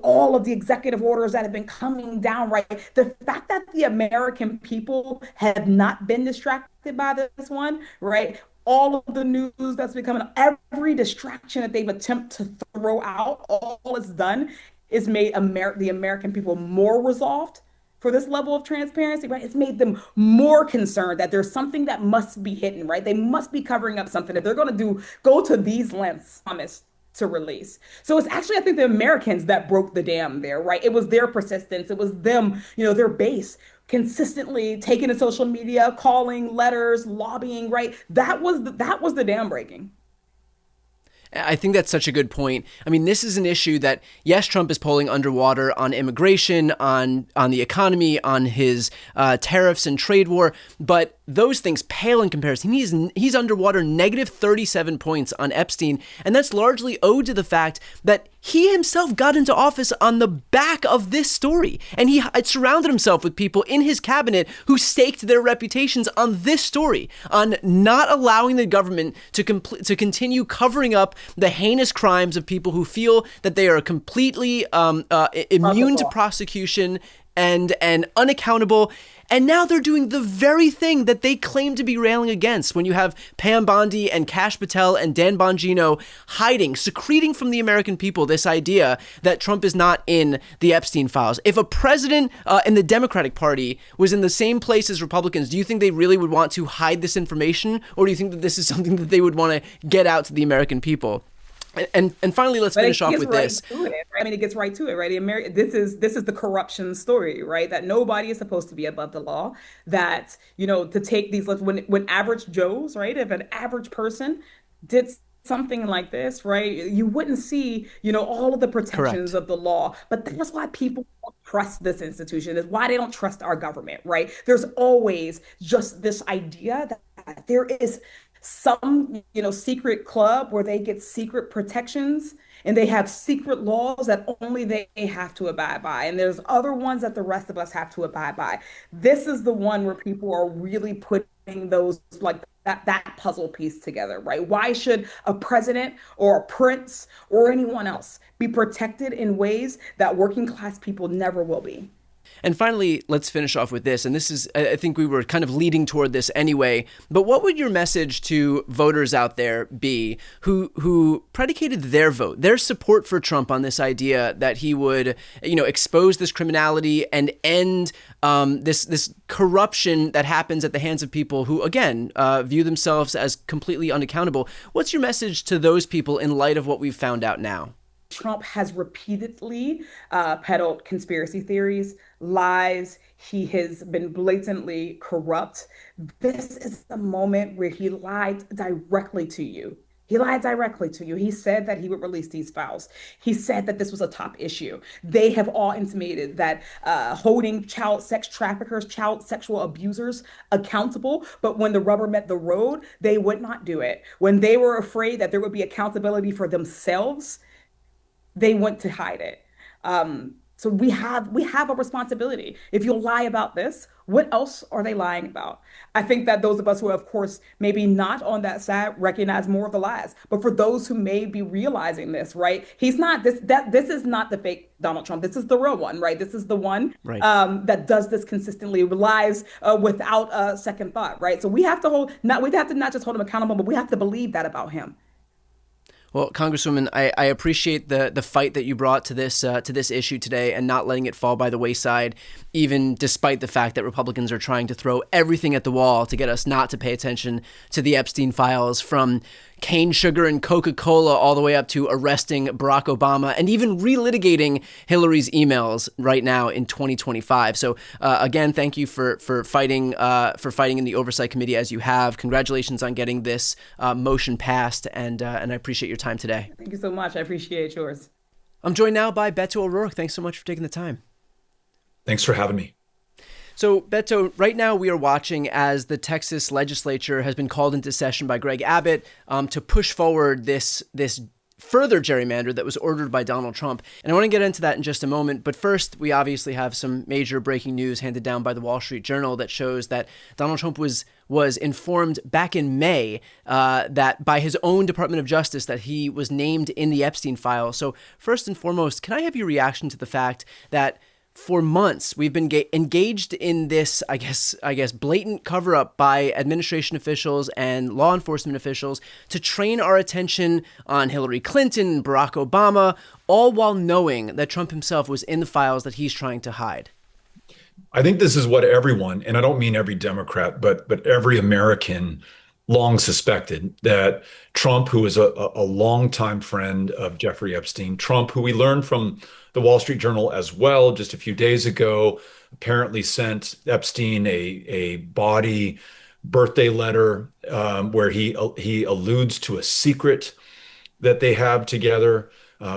all of the executive orders that have been coming down, right? The fact that the American people have not been distracted by this one, right? All of the news that's been coming, every distraction that they've attempted to throw out, all it's done is made the American people more resolved for this level of transparency, right? It's made them more concerned that there's something that must be hidden, right? They must be covering up something if they're going to go to these lengths, promise to release. So it's actually, I think, the Americans that broke the dam there, right? It was their persistence. It was them, their base consistently taking to social media, calling, letters, lobbying, right? That was the dam breaking. I think that's such a good point. I mean, this is an issue that, yes, Trump is polling underwater on immigration, on the economy, on his tariffs and trade war, but those things pale in comparison. He's underwater -37 points on Epstein, and that's largely owed to the fact that he himself got into office on the back of this story, and he surrounded himself with people in his cabinet who staked their reputations on this story, on not allowing the government to continue covering up the heinous crimes of people who feel that they are completely immune to prosecution and unaccountable. And now they're doing the very thing that they claim to be railing against. When you have Pam Bondi and Kash Patel and Dan Bongino hiding, secreting from the American people this idea that Trump is not in the Epstein files. If a president in the Democratic Party was in the same place as Republicans, do you think they really would want to hide this information? Or do you think that this is something that they would want to get out to the American people? And finally, let's finish off with this. I mean, it gets right to it, right? This is the corruption story, right? That nobody is supposed to be above the law. That, to take these, when average Joes, right? If an average person did something like this, right, you wouldn't see, all of the protections of the law. But that's why people don't trust this institution. Is why they don't trust our government, right? There's always just this idea that there is some, secret club where they get secret protections and they have secret laws that only they have to abide by. And there's other ones that the rest of us have to abide by. This is the one where people are really putting those, like that puzzle piece together, right? Why should a president or a prince or anyone else be protected in ways that working class people never will be? And finally, let's finish off with this. And this is, I think we were kind of leading toward this anyway, but what would your message to voters out there be who predicated their vote, their support for Trump on this idea that he would, expose this criminality and end this corruption that happens at the hands of people who, again, view themselves as completely unaccountable? What's your message to those people in light of what we've found out now? Trump has repeatedly peddled conspiracy theories, lies. He has been blatantly corrupt. This is the moment where he lied directly to you. He lied directly to you. He said that he would release these files. He said that this was a top issue. They have all intimated that holding child sex traffickers, child sexual abusers accountable. But when the rubber met the road, they would not do it. When they were afraid that there would be accountability for themselves, they went to hide it. So we have a responsibility. If you lie about this, what else are they lying about? I think that those of us who are, of course, maybe not on that side recognize more of the lies. But for those who may be realizing this, right? This is not the fake Donald Trump. This is the real one, right? This is the one that does this consistently, lies without a second thought, right? So we have to not just hold him accountable, but we have to believe that about him. Well, Congresswoman, I appreciate the fight that you brought to this issue today and not letting it fall by the wayside, even despite the fact that Republicans are trying to throw everything at the wall to get us not to pay attention to the Epstein files, from cane sugar and Coca-Cola all the way up to arresting Barack Obama and even relitigating Hillary's emails right now in 2025. So again, thank you for fighting in the Oversight Committee as you have. Congratulations on getting this motion passed, and I appreciate your time today. Thank you so much. I appreciate yours. I'm joined now by Beto O'Rourke. Thanks so much for taking the time. Thanks for having me. So, Beto, right now we are watching as the Texas legislature has been called into session by Greg Abbott to push forward this further gerrymander that was ordered by Donald Trump. And I want to get into that in just a moment. But first, we obviously have some major breaking news handed down by the Wall Street Journal that shows that Donald Trump was informed back in May that by his own Department of Justice that he was named in the Epstein file. So first and foremost, can I have your reaction to the fact that for months we've been engaged in this, I guess, blatant cover-up by administration officials and law enforcement officials to train our attention on Hillary Clinton, Barack Obama, all while knowing that Trump himself was in the files that he's trying to hide? I think this is what everyone, and I don't mean every Democrat, but every American long suspected, that Trump, who is a longtime friend of Jeffrey Epstein, Trump, who we learned from the Wall Street Journal as well just a few days ago, apparently sent Epstein a body birthday letter where he alludes to a secret that they have together.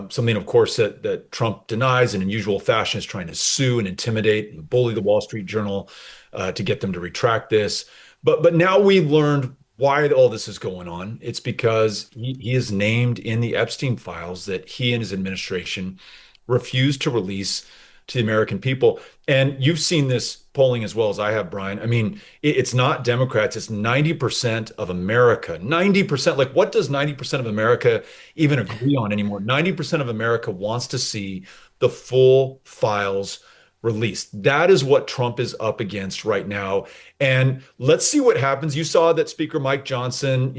Something, of course, that Trump denies and in usual fashion is trying to sue and intimidate and bully the Wall Street Journal to get them to retract this. But now we've learned why all this is going on. It's because he is named in the Epstein files that he and his administration refused to release to the American people. And you've seen this polling as well as I have, Brian. I mean, it's not Democrats, it's 90% of America. 90%, like what does 90% of America even agree on anymore? 90% of America wants to see the full files released. That is what Trump is up against right now. And let's see what happens. You saw that Speaker Mike Johnson,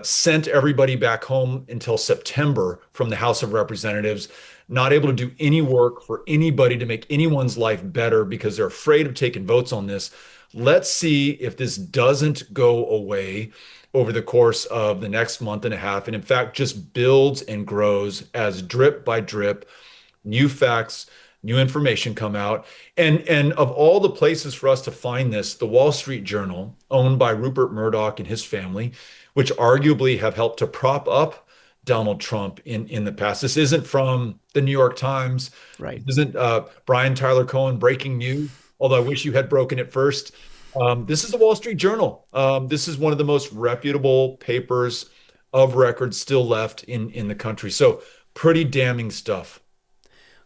sent everybody back home until September from the House of Representatives, not able to do any work for anybody to make anyone's life better because they're afraid of taking votes on this. Let's see if this doesn't go away over the course of the next month and a half, and in fact, just builds and grows as drip by drip, new facts, new information come out. And of all the places for us to find this, the Wall Street Journal, owned by Rupert Murdoch and his family, which arguably have helped to prop up Donald Trump in the past. This isn't from the New York Times. Right. This isn't Brian Tyler Cohen breaking news, although I wish you had broken it first. This is the Wall Street Journal. This is one of the most reputable papers of record still left in the country. So pretty damning stuff.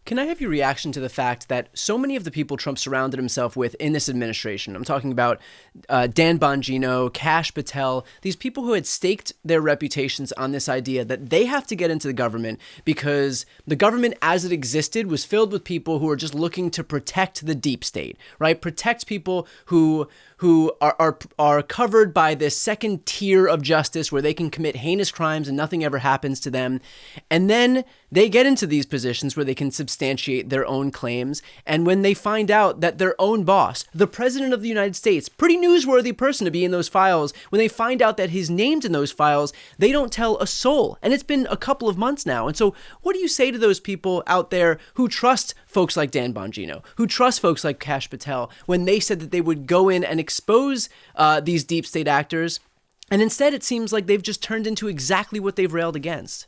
Can I have your reaction to the fact that so many of the people Trump surrounded himself with in this administration, I'm talking about Dan Bongino, Kash Patel, these people who had staked their reputations on this idea that they have to get into the government because the government as it existed was filled with people who are just looking to protect the deep state, right? Protect people who are covered by this second tier of justice where they can commit heinous crimes and nothing ever happens to them. And then they get into these positions where they can substantiate their own claims. And when they find out that their own boss, the president of the United States, pretty newsworthy person to be in those files, when they find out that he's named in those files, they don't tell a soul. And it's been a couple of months now. And so what do you say to those people out there who trust folks like Dan Bongino, who trust folks like Kash Patel, when they said that they would go in and expose these deep state actors, and instead it seems like they've just turned into exactly what they've railed against?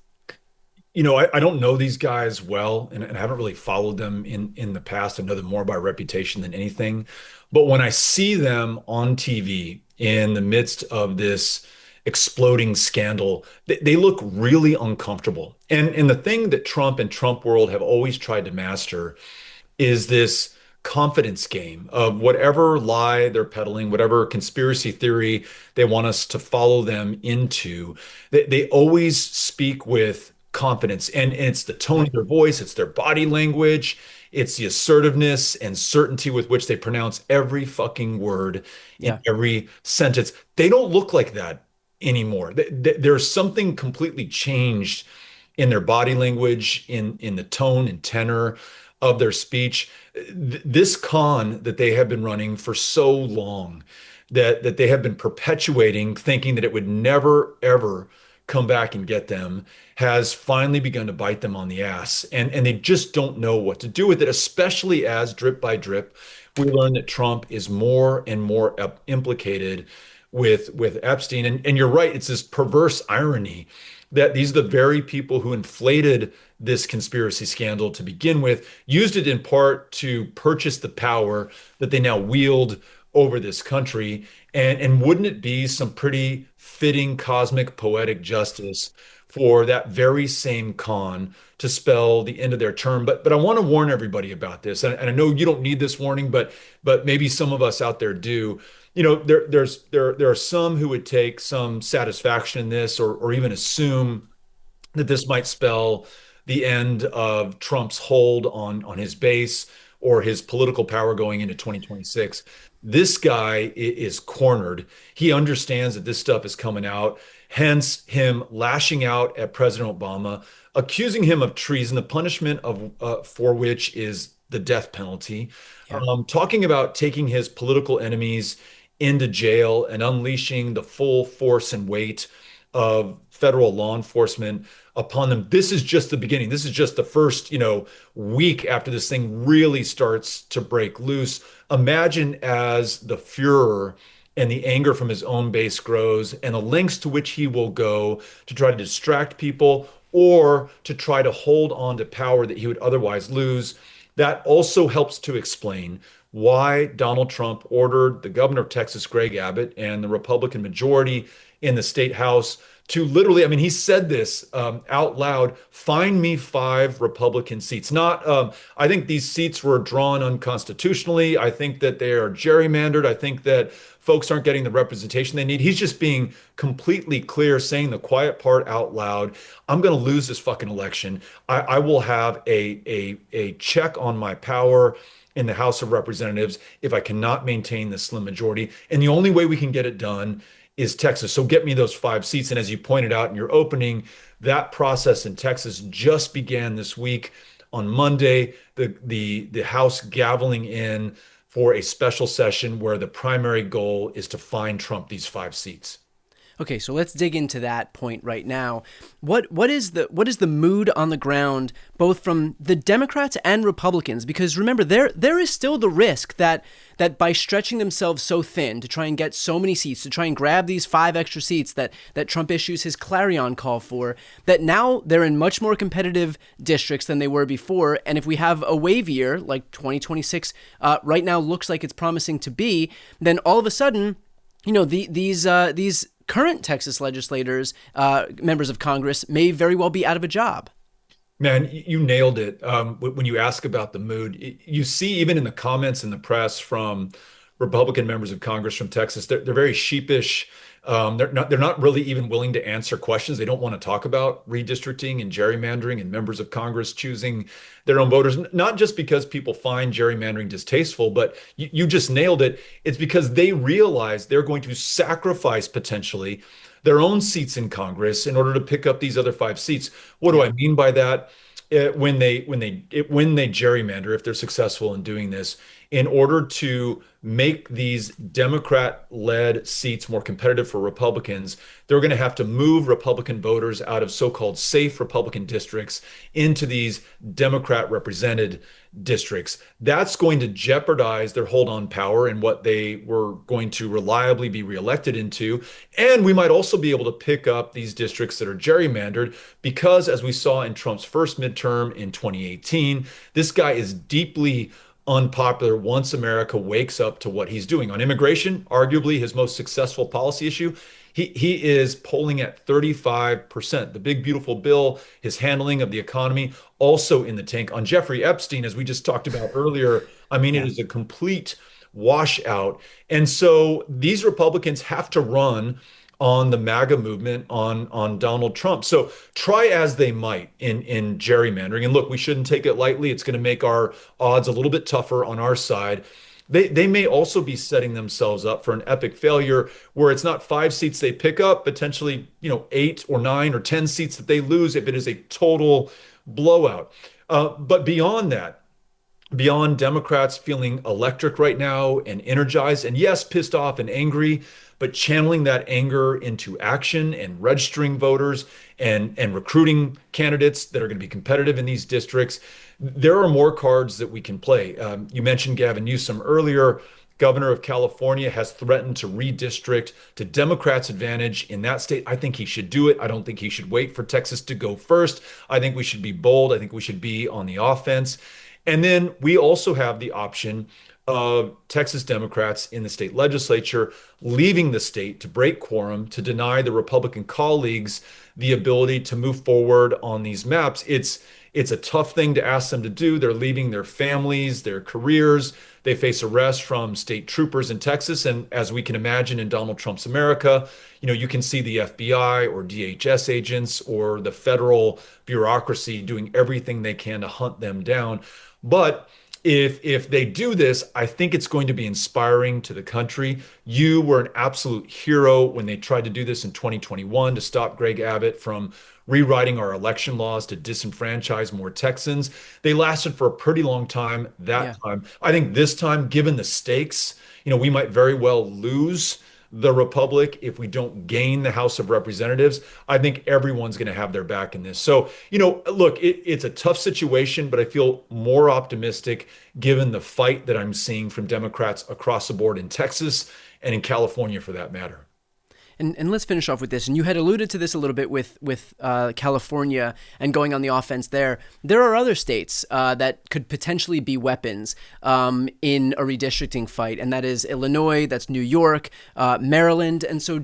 I don't know these guys well, and I haven't really followed them in the past. I know them more by reputation than anything. But when I see them on TV in the midst of this exploding scandal, they look really uncomfortable. And the thing that Trump and Trump world have always tried to master is this confidence game of whatever lie they're peddling, whatever conspiracy theory they want us to follow them into. They always speak with confidence, and it's the tone of their voice, it's their body language, it's the assertiveness and certainty with which they pronounce every fucking word in every sentence. They don't look like that anymore. There's something completely changed in their body language, in the tone and tenor of their speech. This con that they have been running for so long, that they have been perpetuating, thinking that it would never, ever come back and get them, has finally begun to bite them on the ass. And they just don't know what to do with it, especially as drip by drip, we learn that Trump is more and more implicated with Epstein. And you're right, it's this perverse irony that these are the very people who inflated this conspiracy scandal to begin with, used it in part to purchase the power that they now wield over this country. And wouldn't it be some pretty fitting cosmic poetic justice for that very same con to spell the end of their term? But I want to warn everybody about this. And I know you don't need this warning, but maybe some of us out there do. There are some who would take some satisfaction in this, or even assume that this might spell the end of Trump's hold on his base or his political power going into 2026. This guy is cornered. He understands that this stuff is coming out, hence him lashing out at President Obama, accusing him of treason, the punishment for which is the death penalty, talking about taking his political enemies into jail and unleashing the full force and weight of federal law enforcement upon them. This is just the beginning. This is just the first, week after this thing really starts to break loose. Imagine as the furor and the anger from his own base grows, and the lengths to which he will go to try to distract people or to try to hold on to power that he would otherwise lose. That also helps to explain why Donald Trump ordered the governor of Texas, Greg Abbott, and the Republican majority in the state house to literally, I mean, he said this out loud, find me 5 Republican seats. Not, I think these seats were drawn unconstitutionally. I think that they are gerrymandered. I think that folks aren't getting the representation they need. He's just being completely clear, saying the quiet part out loud. I'm going to lose this fucking election. I will have a check on my power in the House of Representatives if I cannot maintain the slim majority. And the only way we can get it done is Texas. So get me those 5 seats. And as you pointed out in your opening, that process in Texas just began this week. On Monday, the House gaveling in for a special session where the primary goal is to find Trump these 5 seats. Okay, so let's dig into that point right now. What is the mood on the ground, both from the Democrats and Republicans? Because remember, there is still the risk that by stretching themselves so thin to try and get so many seats, to try and grab these 5 extra seats that Trump issues his clarion call for, that now they're in much more competitive districts than they were before. And if we have a wave year like 2026 right now looks like it's promising to be, then all of a sudden, these current Texas legislators, members of Congress, may very well be out of a job. Man, you nailed it. When you ask about the mood, you see even in the comments in the press from Republican members of Congress from Texas, they're very sheepish. They're not really even willing to answer questions. They don't want to talk about redistricting and gerrymandering and members of Congress choosing their own voters, not just because people find gerrymandering distasteful, but you just nailed it. It's because they realize they're going to sacrifice potentially their own seats in Congress in order to pick up these other 5 seats. What do I mean by that? When they gerrymander, if they're successful in doing this, in order to make these Democrat-led seats more competitive for Republicans, they're going to have to move Republican voters out of so-called safe Republican districts into these Democrat-represented districts. That's going to jeopardize their hold on power and what they were going to reliably be reelected into. And we might also be able to pick up these districts that are gerrymandered because, as we saw in Trump's first midterm in 2018, this guy is deeply unpopular once America wakes up to what he's doing. On immigration, arguably his most successful policy issue, he is polling at 35%. The big, beautiful bill, his handling of the economy, also in the tank. On Jeffrey Epstein, as we just talked about earlier, I mean, it is a complete washout. And so these Republicans have to run on the MAGA movement, on Donald Trump. So try as they might in gerrymandering, and look, we shouldn't take it lightly. It's going to make our odds a little bit tougher on our side. They may also be setting themselves up for an epic failure where it's not 5 seats they pick up, potentially 8 or 9 or 10 seats that they lose if it is a total blowout. But beyond that, beyond Democrats feeling electric right now and energized, and yes, pissed off and angry, but channeling that anger into action and registering voters and recruiting candidates that are going to be competitive in these districts. There are more cards that we can play. You mentioned Gavin Newsom earlier. Governor of California has threatened to redistrict to Democrats' advantage in that state. I think he should do it. I don't think he should wait for Texas to go first. I think we should be bold. I think we should be on the offense. And then we also have the option of Texas Democrats in the state legislature leaving the state to break quorum, to deny the Republican colleagues the ability to move forward on these maps. It's a tough thing to ask them to do. They're leaving their families, their careers. They face arrest from state troopers in Texas. And as we can imagine in Donald Trump's America, you can see the FBI or DHS agents or the federal bureaucracy doing everything they can to hunt them down. But if they do this, I think it's going to be inspiring to the country. You were an absolute hero when they tried to do this in 2021 to stop Greg Abbott from rewriting our election laws to disenfranchise more Texans. They lasted for a pretty long time time. I think this time, given the stakes, we might very well lose the Republic if we don't gain the House of Representatives. I think everyone's going to have their back in this. So, look, it's a tough situation, but I feel more optimistic given the fight that I'm seeing from Democrats across the board in Texas and in California for that matter. And let's finish off with this. And you had alluded to this a little bit with California and going on the offense there. There are other states that could potentially be weapons in a redistricting fight, and that is Illinois, that's New York, Maryland. And so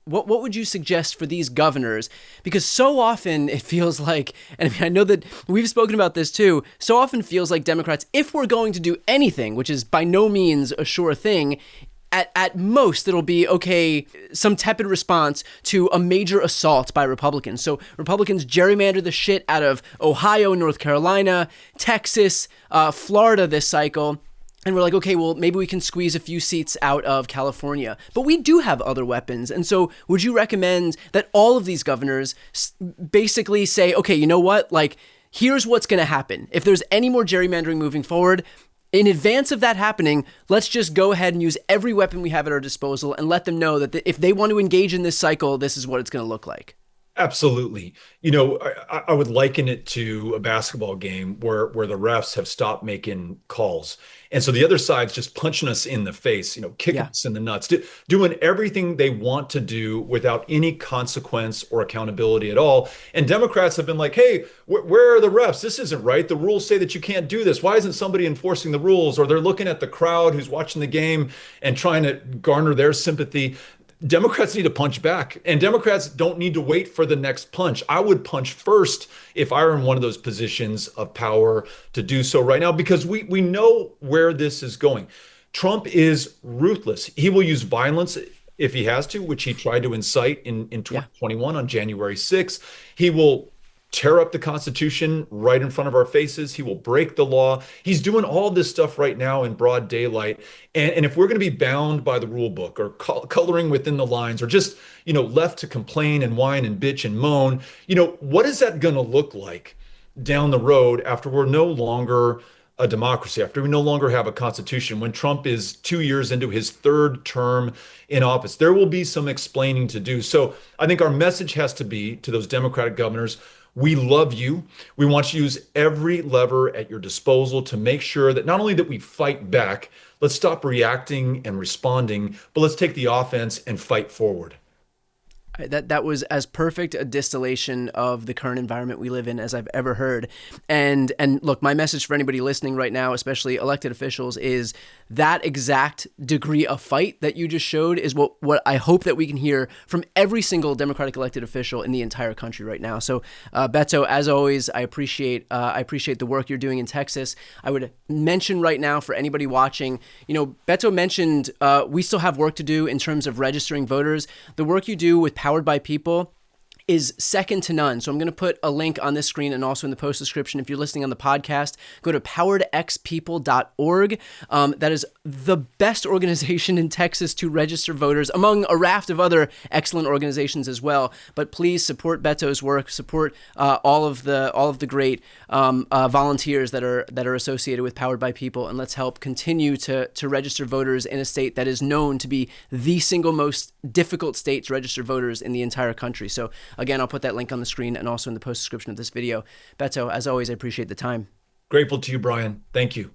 what would you suggest for these governors? Because so often it feels like, and I know that we've spoken about this too, so often feels like Democrats, if we're going to do anything, which is by no means a sure thing, at most, it'll be, okay, some tepid response to a major assault by Republicans. So Republicans gerrymander the shit out of Ohio, North Carolina, Texas, Florida this cycle. And we're like, okay, well, maybe we can squeeze a few seats out of California. But we do have other weapons. And so would you recommend that all of these governors basically say, okay, you know what? Like, here's what's going to happen. If there's any more gerrymandering moving forward, in advance of that happening, let's just go ahead and use every weapon we have at our disposal and let them know that if they want to engage in this cycle, this is what it's going to look like. Absolutely. I would liken it to a basketball game where the refs have stopped making calls. And so the other side's just punching us in the face, kicking us in the nuts, doing everything they want to do without any consequence or accountability at all. And Democrats have been like, hey, where are the refs? This isn't right. The rules say that you can't do this. Why isn't somebody enforcing the rules? Or they're looking at the crowd who's watching the game and trying to garner their sympathy. Democrats need to punch back, and Democrats don't need to wait for the next punch. I would punch first if I were in one of those positions of power to do so right now, because we know where this is going. Trump is ruthless. He will use violence if he has to, which he tried to incite in 2021 on January 6th. He will tear up the Constitution right in front of our faces. He will break the law. He's doing all this stuff right now in broad daylight. And if we're going to be bound by the rule book or coloring within the lines or just, left to complain and whine and bitch and moan, what is that going to look like down the road after we're no longer a democracy, after we no longer have a constitution, when Trump is 2 years into his third term in office? There will be some explaining to do. So I think our message has to be to those Democratic governors: we love you. We want you to use every lever at your disposal to make sure that not only that we fight back, let's stop reacting and responding, but let's take the offense and fight forward. That was as perfect a distillation of the current environment we live in as I've ever heard. And look, my message for anybody listening right now, especially elected officials, is that exact degree of fight that you just showed is what I hope that we can hear from every single Democratic elected official in the entire country right now. So, Beto, as always, I appreciate the work you're doing in Texas. I would mention right now for anybody watching, Beto mentioned we still have work to do in terms of registering voters. The work you do with Powered by People is second to none. So I'm going to put a link on this screen and also in the post description. If you're listening on the podcast, go to poweredxpeople.org. That is the best organization in Texas to register voters, among a raft of other excellent organizations as well. But please support Beto's work, support all of the great volunteers that are associated with Powered by People, and let's help continue to register voters in a state that is known to be the single most difficult state to register voters in the entire country. So again, I'll put that link on the screen and also in the post description of this video. Beto, as always, I appreciate the time. Grateful to you, Brian. Thank you.